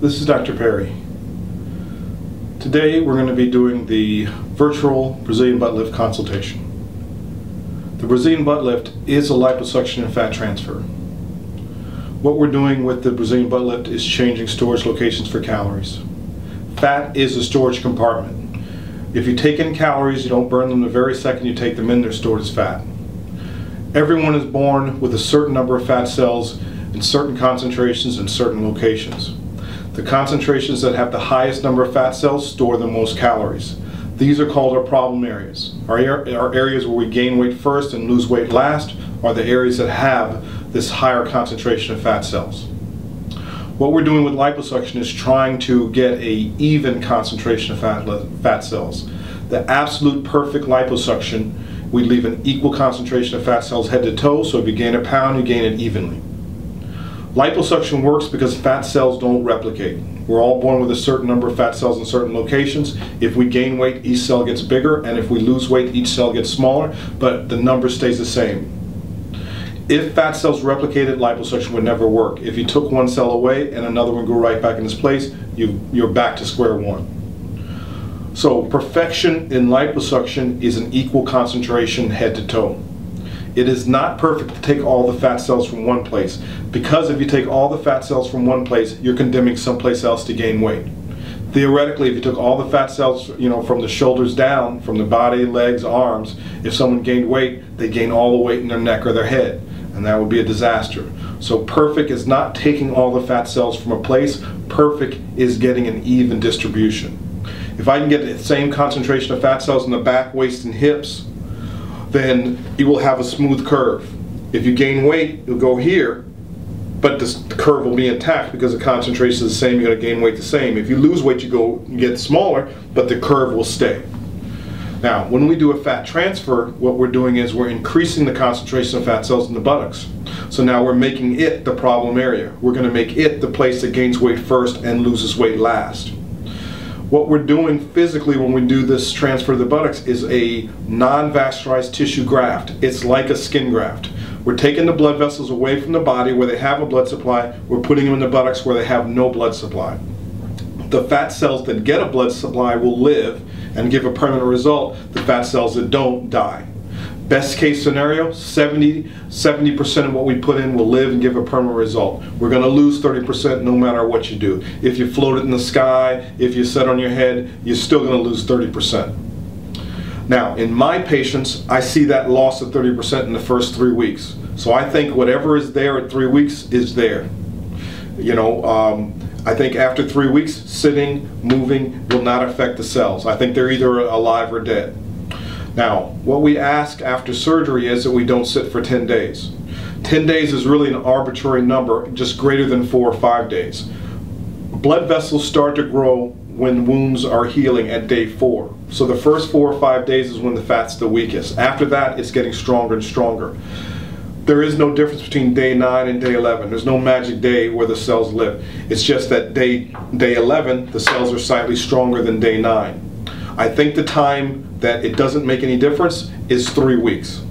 This is Dr. Perry. Today we're going to be doing the virtual Brazilian butt lift consultation. The Brazilian butt lift is a liposuction and fat transfer. What we're doing with the Brazilian butt lift is changing storage locations for calories. Fat is a storage compartment. If you take in calories, you don't burn them the very second you take them in, they're stored as fat. Everyone is born with a certain number of fat cells in certain concentrations in certain locations. The concentrations that have the highest number of fat cells store the most calories. These are called our problem areas. Our areas where we gain weight first and lose weight last are the areas that have this higher concentration of fat cells. What we're doing with liposuction is trying to get an even concentration of fat cells. The absolute perfect liposuction, we leave an equal concentration of fat cells head to toe, so if you gain a pound, you gain it evenly. Liposuction works because fat cells don't replicate. We're all born with a certain number of fat cells in certain locations. If we gain weight, each cell gets bigger, and if we lose weight, each cell gets smaller, but the number stays the same. If fat cells replicated, liposuction would never work. If you took one cell away and another one grew right back in its place, you're back to square one. So perfection in liposuction is an equal concentration head to toe. It is not perfect to take all the fat cells from one place, because if you take all the fat cells from one place, you're condemning someplace else to gain weight. Theoretically, if you took all the fat cells, from the shoulders down, from the body, legs, arms, if someone gained weight, they gain all the weight in their neck or their head, and that would be a disaster. So perfect is not taking all the fat cells from a place. Perfect is getting an even distribution. If I can get the same concentration of fat cells in the back, waist, and hips, then you will have a smooth curve. If you gain weight, you'll go here, but the curve will be intact because the concentration is the same. You're going to gain weight the same. If you lose weight, you get smaller, but the curve will stay. Now, when we do a fat transfer, what we're doing is we're increasing the concentration of fat cells in the buttocks. So now we're making it the problem area. We're going to make it the place that gains weight first and loses weight last. What we're doing physically when we do this transfer of the buttocks is a non-vascularized tissue graft. It's like a skin graft. We're taking the blood vessels away from the body where they have a blood supply. We're putting them in the buttocks where they have no blood supply. The fat cells that get a blood supply will live and give a permanent result. The fat cells that don't die. Best case scenario, 70% of what we put in will live and give a permanent result. We're going to lose 30% no matter what you do. If you float it in the sky, if you sit on your head, you're still going to lose 30%. Now, in my patients, I see that loss of 30% in the first 3 weeks. So I think whatever is there at 3 weeks is there. I think after 3 weeks, sitting, moving will not affect the cells. I think they're either alive or dead. Now, what we ask after surgery is that we don't sit for 10 days. 10 days is really an arbitrary number, just greater than 4 or 5 days. Blood vessels start to grow when wounds are healing at day 4. So the first 4 or 5 days is when the fat's the weakest. After that, it's getting stronger and stronger. There is no difference between day 9 and day 11. There's no magic day where the cells live. It's just that day 11, the cells are slightly stronger than day 9. I think the time that it doesn't make any difference is 3 weeks.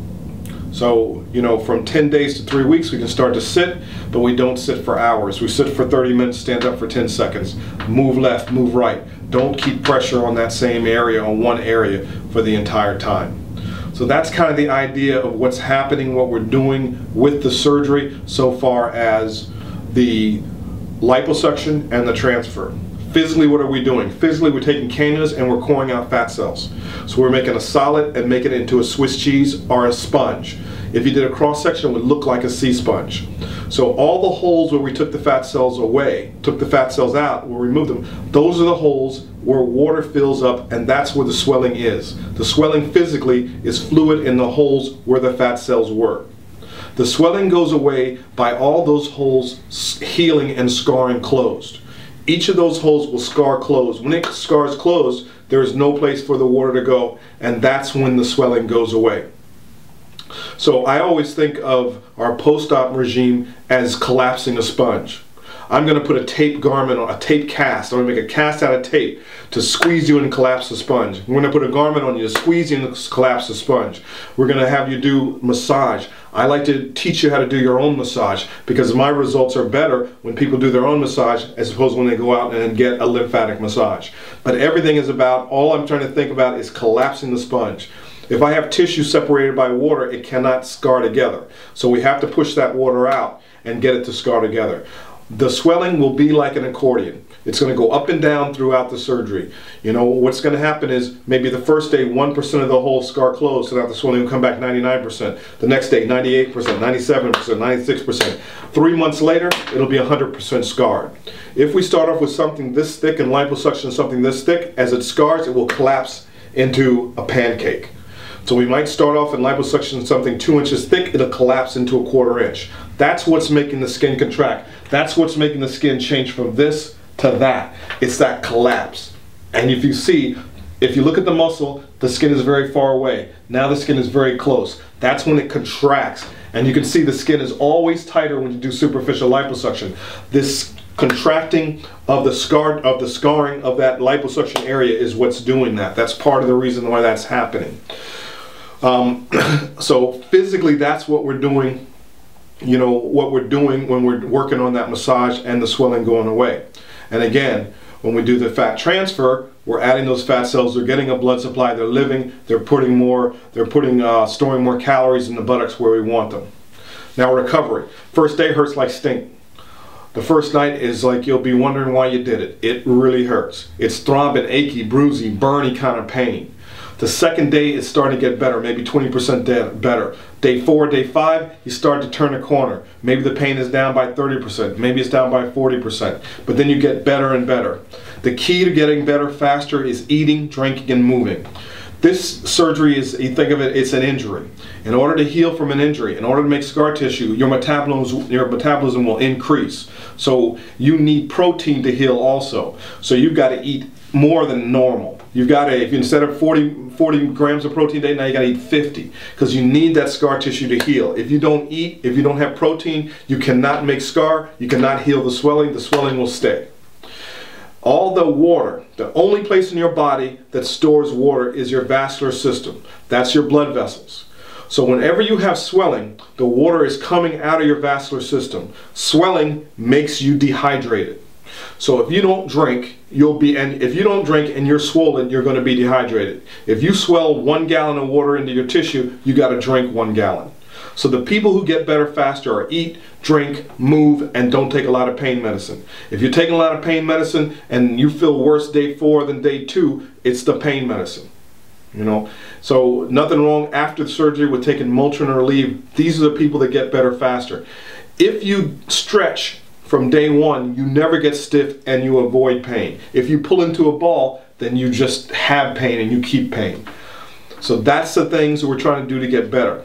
So, from 10 days to 3 weeks, we can start to sit, but we don't sit for hours. We sit for 30 minutes, stand up for 10 seconds, move left, move right. Don't keep pressure on that same area, on one area, for the entire time. So that's kind of the idea of what's happening, what we're doing with the surgery so far as the liposuction and the transfer. Physically, what are we doing? Physically, we're taking cannulas and we're coring out fat cells. So we're making a solid and making it into a Swiss cheese or a sponge. If you did a cross section, it would look like a sea sponge. So all the holes where we took the fat cells away, took the fat cells out, we'll remove them. Those are the holes where water fills up, and that's where the swelling is. The swelling physically is fluid in the holes where the fat cells were. The swelling goes away by all those holes healing and scarring closed. Each of those holes will scar closed. When it scars closed, there is no place for the water to go, and that's when the swelling goes away. So I always think of our post-op regime as collapsing a sponge. I'm going to put a tape garment on, a tape cast. I'm going to make a cast out of tape to squeeze you and collapse the sponge. We're going to put a garment on you to squeeze you and collapse the sponge. We're going to have you do massage. I like to teach you how to do your own massage because my results are better when people do their own massage as opposed to when they go out and get a lymphatic massage. But everything is about, all I'm trying to think about is collapsing the sponge. If I have tissue separated by water, it cannot scar together. So we have to push that water out and get it to scar together. The swelling will be like an accordion. It's going to go up and down throughout the surgery. You know, what's going to happen is maybe the first day 1% of the whole scar closed, so now the swelling will come back 99%. The next day 98%, 97%, 96%. 3 months later, it'll be 100% scarred. If we start off with something this thick and liposuction something this thick, as it scars, it will collapse into a pancake. So we might start off in liposuction something 2 inches thick, it'll collapse into a 1/4 inch. That's what's making the skin contract. That's what's making the skin change from this to that. It's that collapse. And if you see, if you look at the muscle, the skin is very far away. Now the skin is very close. That's when it contracts. And you can see the skin is always tighter when you do superficial liposuction. This contracting of the scarring of that liposuction area is what's doing that. That's part of the reason why that's happening. So physically, that's what we're doing, you know, what we're doing when we're working on that massage and the swelling going away. And again, when we do the fat transfer, we're adding those fat cells, they're getting a blood supply, they're living, they're storing more calories in the buttocks where we want them. Now recovery. First day hurts like stink. The first night is like you'll be wondering why you did it. It really hurts. It's throbbing, achy, bruisey, burny kind of pain. The second day is starting to get better, maybe 20% better. Day 4, day 5, you start to turn a corner. Maybe the pain is down by 30%, maybe it's down by 40%, but then you get better and better. The key to getting better faster is eating, drinking, and moving. This surgery is, you think of it, it's an injury. In order to heal from an injury, in order to make scar tissue, your metabolism will increase. So you need protein to heal also. So you've got to eat more than normal. You've got to, if you, instead of 40 grams of protein a day, now you got to eat 50 because you need that scar tissue to heal. If you don't eat, if you don't have protein, you cannot make scar, you cannot heal the swelling will stay. All the water, the only place in your body that stores water is your vascular system. That's your blood vessels. So whenever you have swelling, the water is coming out of your vascular system. Swelling makes you dehydrated. So if you don't drink, if you don't drink and you're swollen, you're going to be dehydrated. If you swell 1 gallon of water into your tissue, you got to drink 1 gallon. So the people who get better faster are eat, drink, move, and don't take a lot of pain medicine. If you're taking a lot of pain medicine and you feel worse day 4 than day 2, it's the pain medicine. You know, so nothing wrong after the surgery with taking Motrin or Aleve. These are the people that get better faster. If you stretch from day 1, you never get stiff and you avoid pain. If you pull into a ball, then you just have pain and you keep pain. So that's the things that we're trying to do to get better.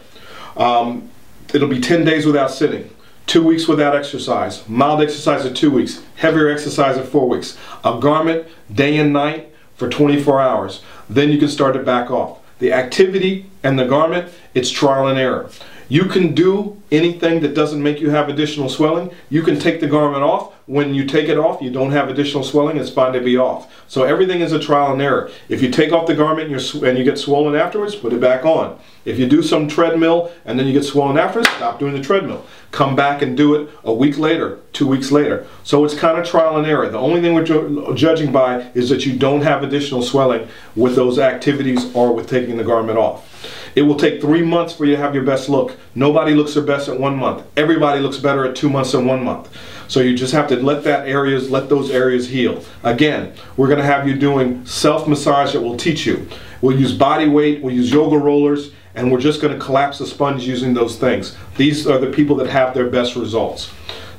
It'll be 10 days without sitting, 2 weeks without exercise, mild exercise at 2 weeks, heavier exercise at 4 weeks, a garment day and night for 24 hours. Then you can start to back off. The activity and the garment, it's trial and error. You can do anything that doesn't make you have additional swelling. You can take the garment off. When you take it off, you don't have additional swelling, it's fine to be off. So everything is a trial and error. If you take off the garment and you get swollen afterwards, put it back on. If you do some treadmill and then you get swollen afterwards, stop doing the treadmill. Come back and do it a week later, 2 weeks later. So it's kind of trial and error. The only thing we're judging by is that you don't have additional swelling with those activities or with taking the garment off. It will take 3 months for you to have your best look. Nobody looks their best at 1 month. Everybody looks better at 2 months and 1 month. So you just have to let those areas heal. Again, we're going to have you doing self-massage that will teach you. We'll use body weight, we'll use yoga rollers, and we're just going to collapse the sponge using those things. These are the people that have their best results.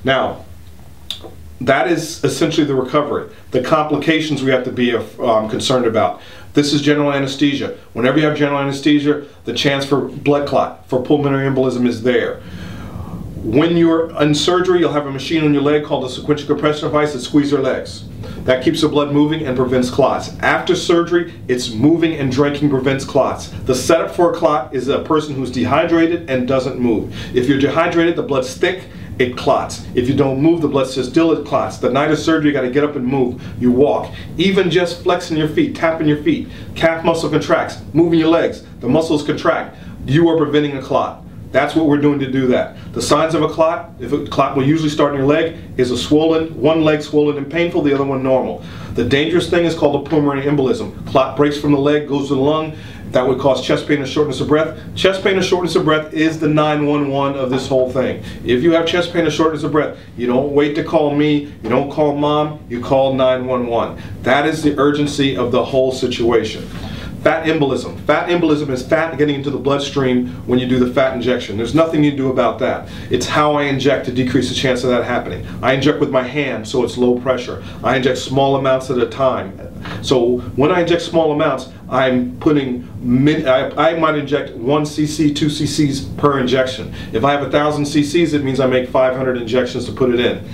Now, that is essentially the recovery. The complications we have to be concerned about. This is general anesthesia. Whenever you have general anesthesia, the chance for blood clot, for pulmonary embolism is there. When you're in surgery, you'll have a machine on your leg called a sequential compression device that squeezes your legs. That keeps the blood moving and prevents clots. After surgery, it's moving and drinking prevents clots. The setup for a clot is a person who's dehydrated and doesn't move. If you're dehydrated, the blood's thick it clots. If you don't move, the blood says still, it clots. The night of surgery, you got to get up and move. You walk. Even just flexing your feet, tapping your feet, calf muscle contracts, moving your legs, the muscles contract. You are preventing a clot. That's what we're doing to do that. The signs of a clot, if a clot will usually start in your leg, is a swollen, one leg swollen and painful, the other one normal. The dangerous thing is called a pulmonary embolism. Clot breaks from the leg, goes to the lung. That would cause chest pain and shortness of breath. Chest pain and shortness of breath is the 911 of this whole thing. If you have chest pain and shortness of breath, you don't wait to call me, you don't call mom, you call 911. That is the urgency of the whole situation. Fat embolism. Fat embolism is fat getting into the bloodstream when you do the fat injection. There's nothing you can do about that. It's how I inject to decrease the chance of that happening. I inject with my hand, so it's low pressure. I inject small amounts at a time. So when I inject small amounts, I'm putting, I might inject 1 cc, 2 cc's per injection. If I have 1,000 cc's, it means I make 500 injections to put it in.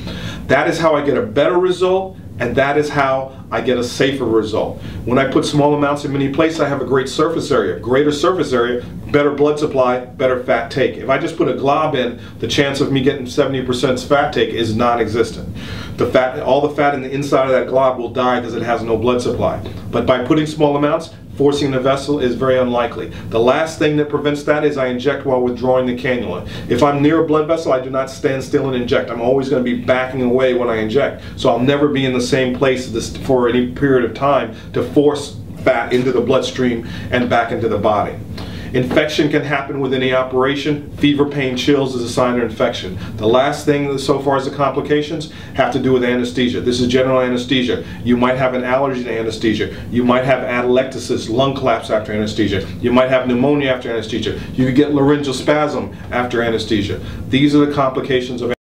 That is how I get a better result, and that is how I get a safer result. When I put small amounts in many places, I have a great surface area. Greater surface area, better blood supply, better fat take. If I just put a glob in, the chance of me getting 70% fat take is non-existent. The fat, all the fat in the inside of that glob will die because it has no blood supply. But by putting small amounts, forcing the vessel is very unlikely. The last thing that prevents that is I inject while withdrawing the cannula. If I'm near a blood vessel, I do not stand still and inject. I'm always going to be backing away when I inject. So I'll never be in the same place for any period of time to force fat into the bloodstream and back into the body. Infection can happen with any operation. Fever, pain, chills is a sign of infection. The last thing so far as the complications have to do with anesthesia. This is general anesthesia. You might have an allergy to anesthesia. You might have atelectasis, lung collapse after anesthesia. You might have pneumonia after anesthesia. You could get laryngeal spasm after anesthesia. These are the complications of